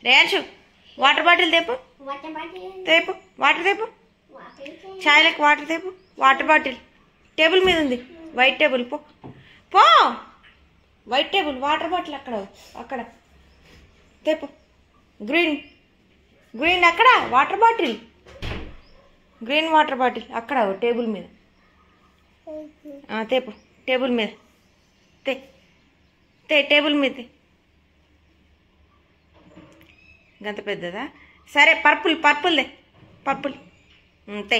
రేయాన్షు water bottle తేపు తేపు water తేపు చాయ్లకు వాటర్ తేపు వాటర్ బాటిల్ టేబుల్ మీద ఉంది వైట్ టేబుల్ పో పో వైట్ టేబుల్ వాటర్ బాటిల్ అక్కడ అక్కడ తేపు గ్రీన్ గ్రీన్ అక్కడ water bottle green water bottle అక్కడ టేబుల్ మీద తేపు టేబుల్ మీద తే తే టేబుల్ మీద గంత పెద్దదా సరే పర్పుల్ పర్పుల్ దే పర్పుల్ తే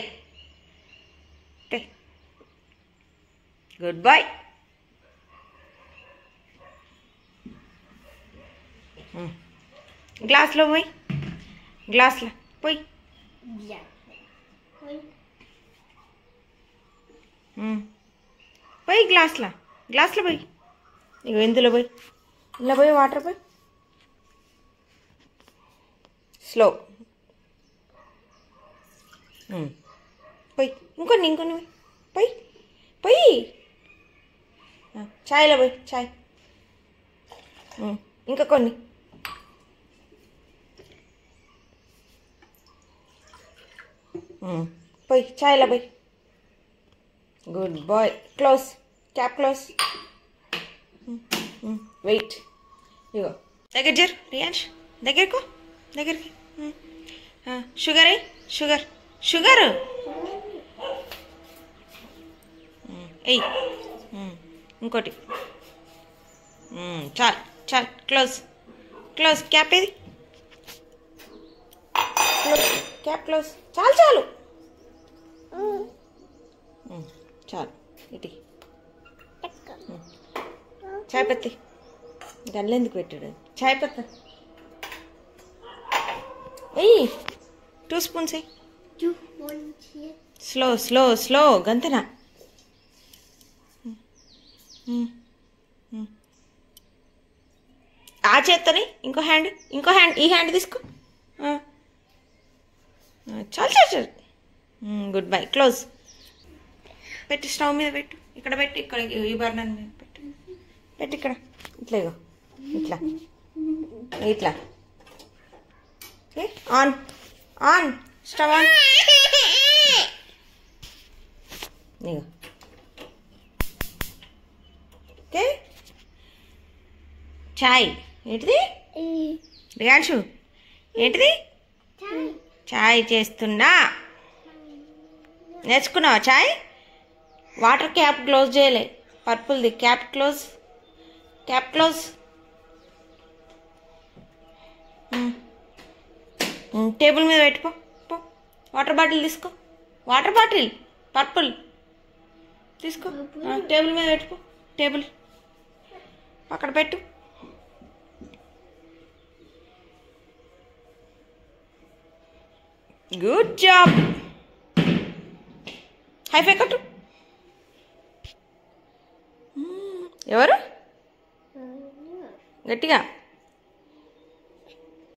తే గుడ్ బాయ్ గ్లాస్లో పోయి గ్లాస్లో పోయి పోయి గ్లాస్లో గ్లాస్లో పోయి ఇగో ఇందులో పోయి ఇలా పోయి వాటర్ పోయి స్లో పోయి ఇంకొన్ని పోయి పోయి చాయ్లో పోయి చాయ్ ఇంకా కొన్ని పోయి చాయ్లో పోయి good boy close cap close wait ఇగో దగ్గర జరు రియాన్ష్ దగ్గరకు దగ్గరికి షుగర్ అయ్యి షుగర్ షుగర్ ఎయ్ ఇంకోటి చాలు చాలు క్లోజ్ క్లోజ్ క్యాప్ ఏది క్లోజ్ క్యాప్ క్లోజ్ చాలు చాలు చాలు ఇటు చాయ్ పత్తి గల్లెందుకు పెట్టాడు చాయ్ పత్తి ఎయ్యి 2 స్పూన్స్ ఎయ్యి స్లో స్లో స్లో గంతనా ఆ చేత్తని ఇంకో హ్యాండ్ ఈ హ్యాండ్ తీసుకో చాలు చాలు చాలు గుడ్ బై క్లోజ్ పెట్టి స్టవ్ మీద పెట్టు ఇక్కడ పెట్టి ఇక్కడ ఈ బర్నర్ మీద పెట్టు పెట్టి ఇక్కడ ఇట్లా ఇగో ఇట్లా ఇట్లా ఆన్ ఆన్ స్టవ్ ఆన్ ఇగో ఓకే చాయ్ ఏంటిది రియాన్షు ఏంటిది చాయ్ చేస్తున్నా నేర్చుకున్నావా చాయ్ వాటర్ క్యాప్ క్లోజ్ చేయలే పర్పుల్ది cap close cap close table మీద పెట్టుకో పో వాటర్ బాటిల్ తీసుకో వాటర్ బాటిల్ పర్పుల్ తీసుకో టేబుల్ మీద పెట్టుకో టేబుల్ అక్కడ పెట్టు గుడ్ జాబ్ హైఫై కట్టు ఎవరు గట్టిగా